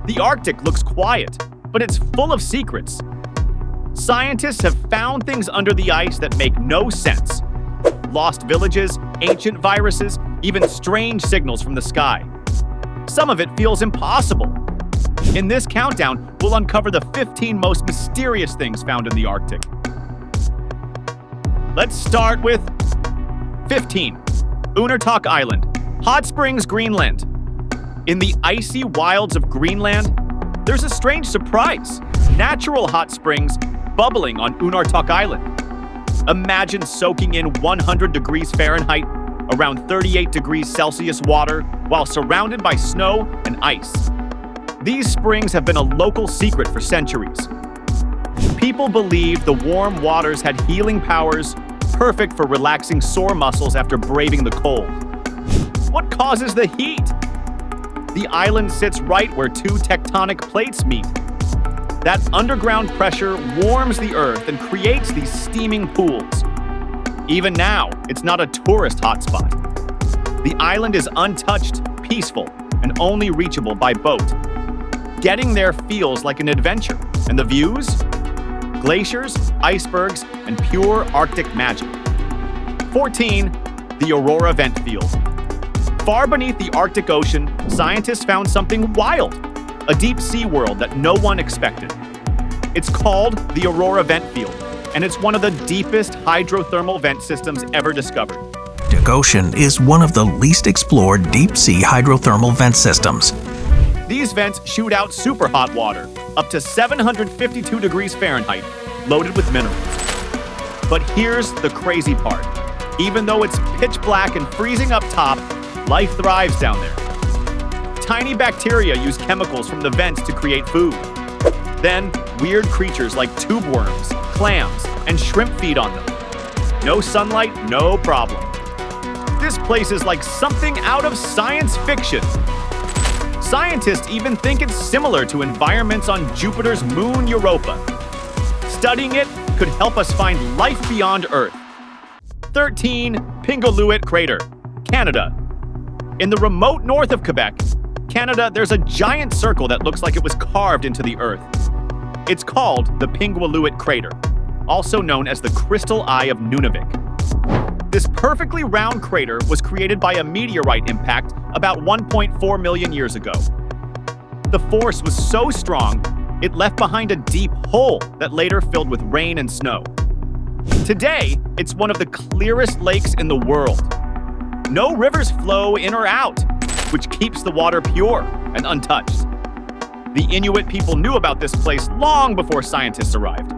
The Arctic looks quiet, but it's full of secrets. Scientists have found things under the ice that make no sense. Lost villages, ancient viruses, even strange signals from the sky. Some of it feels impossible. In this countdown, we'll uncover the 15 most mysterious things found in the Arctic. Let's start with 15. Uunartoq Island, Hot Springs, Greenland. In the icy wilds of Greenland, there's a strange surprise. Natural hot springs bubbling on Uunartoq Island. Imagine soaking in 100 degrees Fahrenheit, around 38 degrees Celsius water, while surrounded by snow and ice. These springs have been a local secret for centuries. People believed the warm waters had healing powers, perfect for relaxing sore muscles after braving the cold. What causes the heat? The island sits right where two tectonic plates meet. That underground pressure warms the earth and creates these steaming pools. Even now, it's not a tourist hotspot. The island is untouched, peaceful, and only reachable by boat. Getting there feels like an adventure, and the views? Glaciers, icebergs, and pure Arctic magic. 14. The Aurora vent field. Far beneath the Arctic Ocean, scientists found something wild, a deep sea world that no one expected. It's called the Aurora vent field, and it's one of the deepest hydrothermal vent systems ever discovered. The Arctic Ocean is one of the least explored deep-sea hydrothermal vent systems. These vents shoot out super hot water, up to 752 degrees Fahrenheit, loaded with minerals. But here's the crazy part. Even though it's pitch black and freezing up top, life thrives down there. Tiny bacteria use chemicals from the vents to create food. Then, weird creatures like tube worms, clams, and shrimp feed on them. No sunlight, no problem. This place is like something out of science fiction. Scientists even think it's similar to environments on Jupiter's moon Europa. Studying it could help us find life beyond Earth. 13. Pingualuit Crater, Canada. In the remote north of Quebec, Canada, there's a giant circle that looks like it was carved into the Earth. It's called the Pingualuit Crater, also known as the Crystal Eye of Nunavik. This perfectly round crater was created by a meteorite impact about 1.4 million years ago. The force was so strong, it left behind a deep hole that later filled with rain and snow. Today, it's one of the clearest lakes in the world. No rivers flow in or out, which keeps the water pure and untouched. The Inuit people knew about this place long before scientists arrived.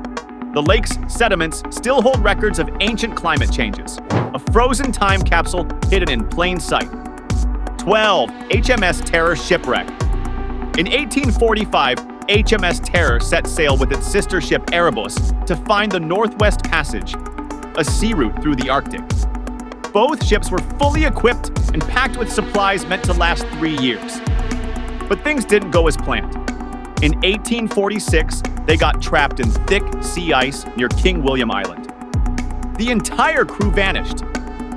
The lake's sediments still hold records of ancient climate changes, a frozen time capsule hidden in plain sight. 12. HMS Terror Shipwreck. In 1845, HMS Terror set sail with its sister ship Erebus to find the Northwest Passage, a sea route through the Arctic. Both ships were fully equipped and packed with supplies meant to last 3 years. But things didn't go as planned. In 1846, they got trapped in thick sea ice near King William Island. The entire crew vanished,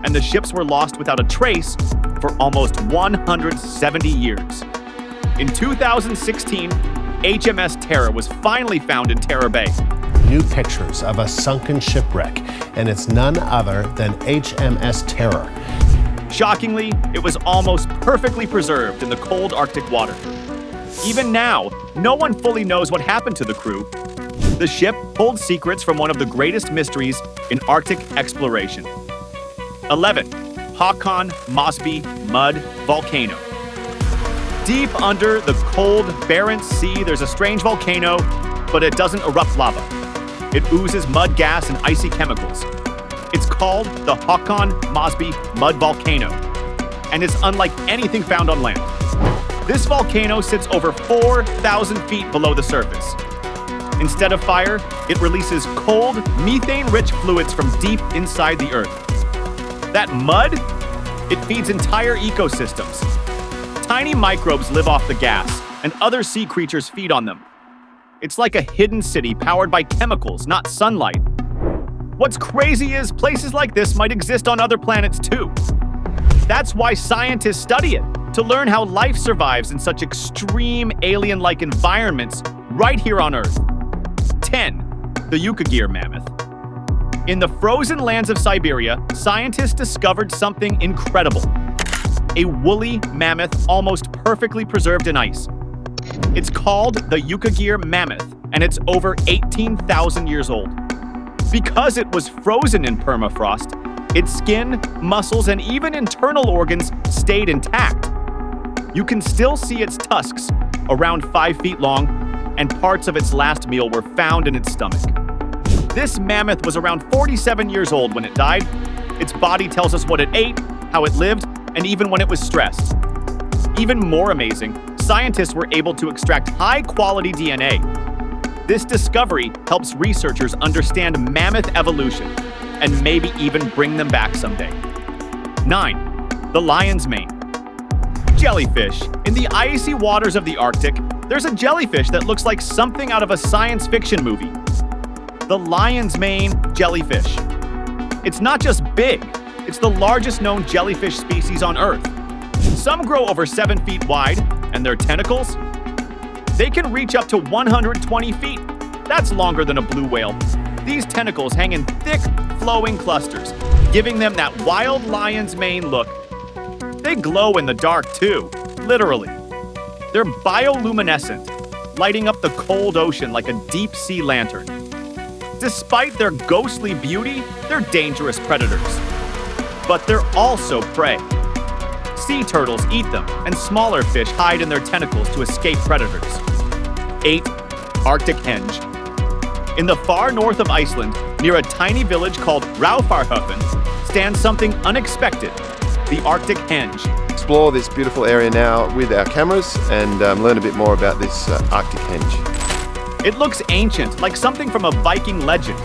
and the ships were lost without a trace for almost 170 years. In 2016, HMS Terror was finally found in Terror Bay. New pictures of a sunken shipwreck, and it's none other than HMS Terror. Shockingly, it was almost perfectly preserved in the cold Arctic water. Even now, no one fully knows what happened to the crew. The ship holds secrets from one of the greatest mysteries in Arctic exploration. 11. Håkon, Mosby, Mud, Volcano. Deep under the cold Barents Sea, there's a strange volcano, but it doesn't erupt lava. It oozes mud gas and icy chemicals. It's called the Håkon Mosby Mud Volcano, and it's unlike anything found on land. This volcano sits over 4,000 feet below the surface. Instead of fire, it releases cold, methane-rich fluids from deep inside the earth. That mud? It feeds entire ecosystems. Tiny microbes live off the gas, and other sea creatures feed on them. It's like a hidden city powered by chemicals, not sunlight. What's crazy is places like this might exist on other planets too. That's why scientists study it. to learn how life survives in such extreme alien-like environments right here on Earth. 10. The Yukagir Mammoth. In the frozen lands of Siberia, scientists discovered something incredible. A woolly mammoth almost perfectly preserved in ice. It's called the Yukagir Mammoth, and it's over 18,000 years old. Because it was frozen in permafrost, its skin, muscles, and even internal organs stayed intact. You can still see its tusks, around 5 feet long, and parts of its last meal were found in its stomach. This mammoth was around 47 years old when it died. Its body tells us what it ate, how it lived, and even when it was stressed. Even more amazing, scientists were able to extract high-quality DNA. This discovery helps researchers understand mammoth evolution and maybe even bring them back someday. 9. The lion's mane. Jellyfish. In the icy waters of the Arctic, there's a jellyfish that looks like something out of a science fiction movie. The lion's mane jellyfish. It's not just big, it's the largest known jellyfish species on Earth. Some grow over 7 feet wide, and their tentacles? They can reach up to 120 feet. That's longer than a blue whale. These tentacles hang in thick, flowing clusters, giving them that wild lion's mane look. They glow in the dark too, literally. They're bioluminescent, lighting up the cold ocean like a deep sea lantern. Despite their ghostly beauty, they're dangerous predators. But they're also prey. Sea turtles eat them, and smaller fish hide in their tentacles to escape predators. 8. Arctic henge. In the far north of Iceland, near a tiny village called Raufarhöfen, stands something unexpected, the Arctic henge. Explore this beautiful area now with our cameras and learn a bit more about this Arctic henge. It looks ancient, like something from a Viking legend,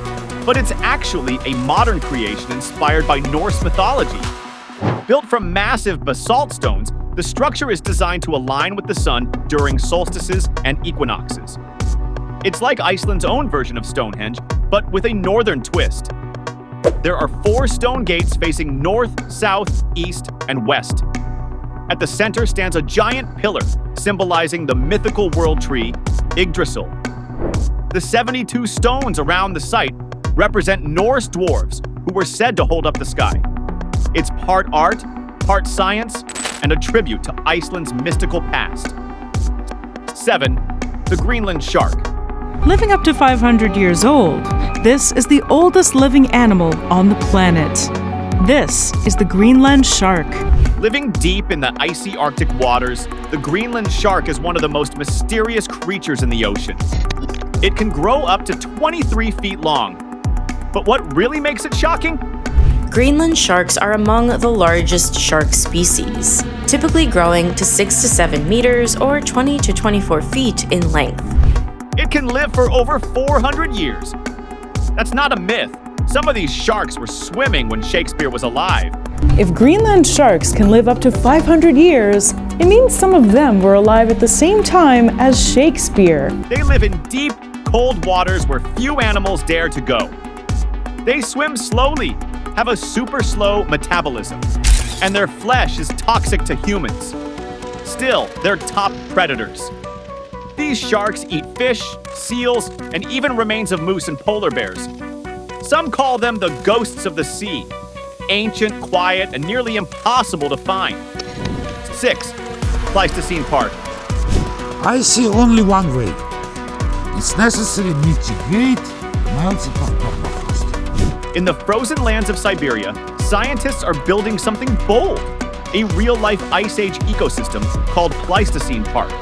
but it's actually a modern creation inspired by Norse mythology. Built from massive basalt stones, the structure is designed to align with the sun during solstices and equinoxes. It's like Iceland's own version of Stonehenge, but with a northern twist. There are 4 stone gates facing north, south, east, and west. At the center stands a giant pillar, symbolizing the mythical world tree, Yggdrasil. The 72 stones around the site represent Norse dwarves who were said to hold up the sky. It's part art, part science, and a tribute to Iceland's mystical past. 7. The Greenland Shark. Living up to 500 years old, this is the oldest living animal on the planet. This is the Greenland Shark. Living deep in the icy Arctic waters, the Greenland shark is one of the most mysterious creatures in the ocean. It can grow up to 23 feet long. But what really makes it shocking? Greenland sharks are among the largest shark species, typically growing to 6 to 7 meters or 20 to 24 feet in length. It can live for over 400 years. That's not a myth. Some of these sharks were swimming when Shakespeare was alive. If Greenland sharks can live up to 500 years, it means some of them were alive at the same time as Shakespeare. They live in deep, cold waters where few animals dare to go. They swim slowly, have a super slow metabolism, and their flesh is toxic to humans. Still, they're top predators. These sharks eat fish, seals, and even remains of moose and polar bears. Some call them the ghosts of the sea, ancient, quiet, and nearly impossible to find. 6. Pleistocene Park. I see only one way. It's necessary to mitigate melting of permafrost. In the frozen lands of Siberia, scientists are building something bold, a real-life Ice Age ecosystem called Pleistocene Park.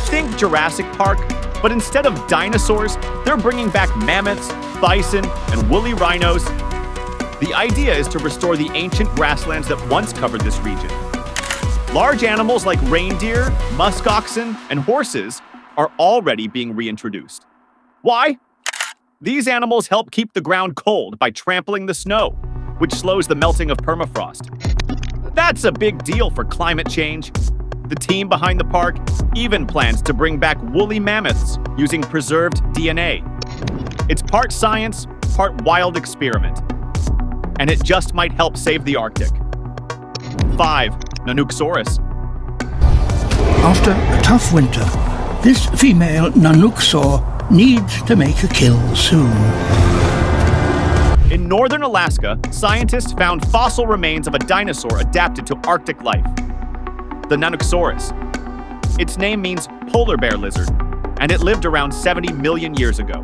Think Jurassic Park, but instead of dinosaurs, they're bringing back mammoths, bison, and woolly rhinos. The idea is to restore the ancient grasslands that once covered this region. Large animals like reindeer, musk oxen, and horses are already being reintroduced. Why? These animals help keep the ground cold by trampling the snow, which slows the melting of permafrost. That's a big deal for climate change. The team behind the park even plans to bring back woolly mammoths using preserved DNA. It's part science, part wild experiment. And it just might help save the Arctic. 5. Nanuqsaurus. After a tough winter, this female Nanuqsaurus needs to make a kill soon. In northern Alaska, scientists found fossil remains of a dinosaur adapted to Arctic life, the Nanuqsaurus. Its name means polar bear lizard, and it lived around 70 million years ago.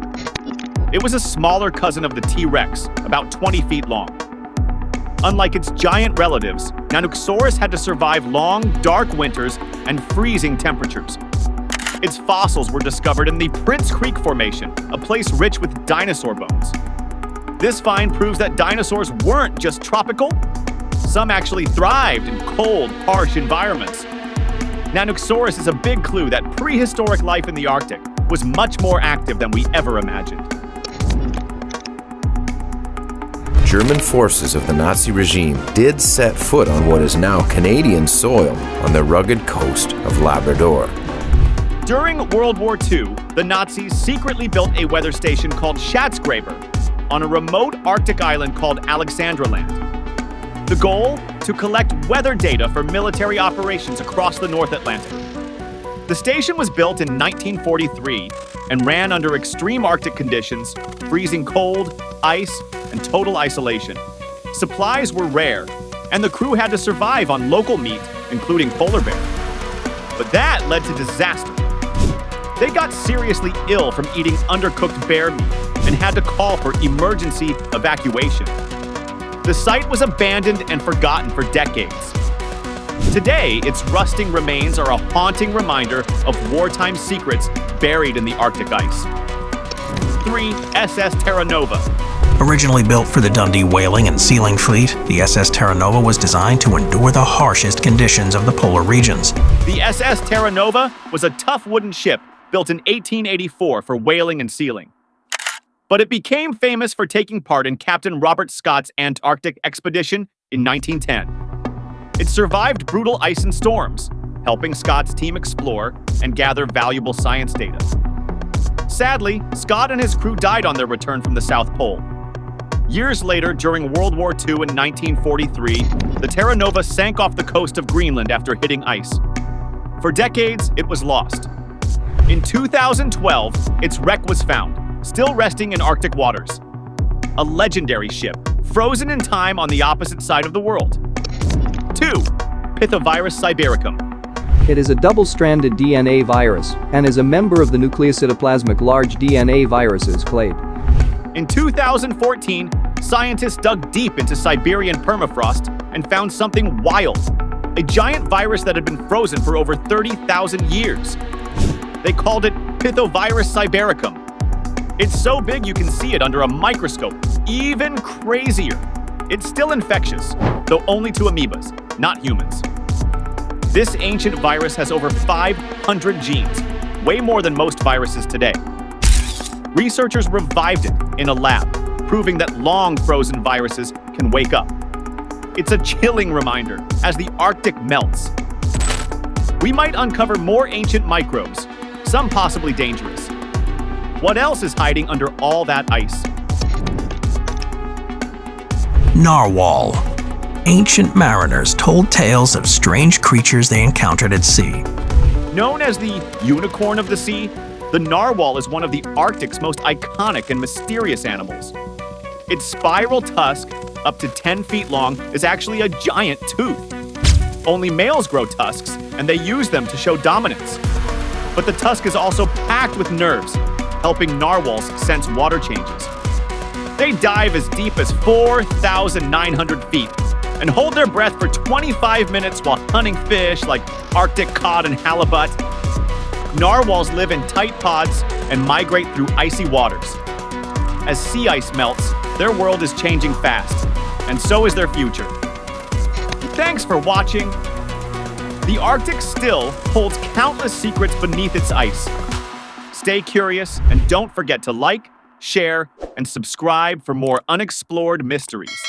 It was a smaller cousin of the T-Rex, about 20 feet long. Unlike its giant relatives, Nanuqsaurus had to survive long, dark winters and freezing temperatures. Its fossils were discovered in the Prince Creek Formation, a place rich with dinosaur bones. This find proves that dinosaurs weren't just tropical. Some actually thrived in cold, harsh environments. Nanuqsaurus is a big clue that prehistoric life in the Arctic was much more active than we ever imagined. German forces of the Nazi regime did set foot on what is now Canadian soil on the rugged coast of Labrador. During World War II, the Nazis secretly built a weather station called Schatzgräber on a remote Arctic island called Alexandraland. The goal? To collect weather data for military operations across the North Atlantic. The station was built in 1943 and ran under extreme Arctic conditions, freezing cold, ice, and total isolation. Supplies were rare, and the crew had to survive on local meat, including polar bear. But that led to disaster. They got seriously ill from eating undercooked bear meat and had to call for emergency evacuation. The site was abandoned and forgotten for decades. Today, its rusting remains are a haunting reminder of wartime secrets buried in the Arctic ice. 3. SS Terra Nova. Originally built for the Dundee whaling and sealing fleet, the SS Terra Nova was designed to endure the harshest conditions of the polar regions. The SS Terra Nova was a tough wooden ship built in 1884 for whaling and sealing. But it became famous for taking part in Captain Robert Scott's Antarctic expedition in 1910. It survived brutal ice and storms, helping Scott's team explore and gather valuable science data. Sadly, Scott and his crew died on their return from the South Pole. Years later, during World War II in 1943, the Terra Nova sank off the coast of Greenland after hitting ice. For decades, it was lost. In 2012, its wreck was found, still resting in Arctic waters. A legendary ship, frozen in time on the opposite side of the world. 2. Pithovirus Sibericum. It is a double-stranded DNA virus and is a member of the nucleocytoplasmic large DNA viruses clade. In 2014, scientists dug deep into Siberian permafrost and found something wild, a giant virus that had been frozen for over 30,000 years. They called it Pithovirus Sibericum. It's so big you can see it under a microscope. Even crazier, it's still infectious, though only to amoebas, not humans. This ancient virus has over 500 genes, way more than most viruses today. Researchers revived it in a lab, proving that long-frozen viruses can wake up. It's a chilling reminder as the Arctic melts. We might uncover more ancient microbes, some possibly dangerous. What else is hiding under all that ice? Narwhal. Ancient mariners told tales of strange creatures they encountered at sea. Known as the unicorn of the sea, the narwhal is one of the Arctic's most iconic and mysterious animals. Its spiral tusk, up to 10 feet long, is actually a giant tooth. Only males grow tusks, and they use them to show dominance. But the tusk is also packed with nerves, helping narwhals sense water changes. They dive as deep as 4,900 feet and hold their breath for 25 minutes while hunting fish like Arctic cod and halibut. Narwhals live in tight pods and migrate through icy waters. As sea ice melts, their world is changing fast, and so is their future. Thanks for watching. The Arctic still holds countless secrets beneath its ice. Stay curious and don't forget to like, share, and subscribe for more unexplored mysteries.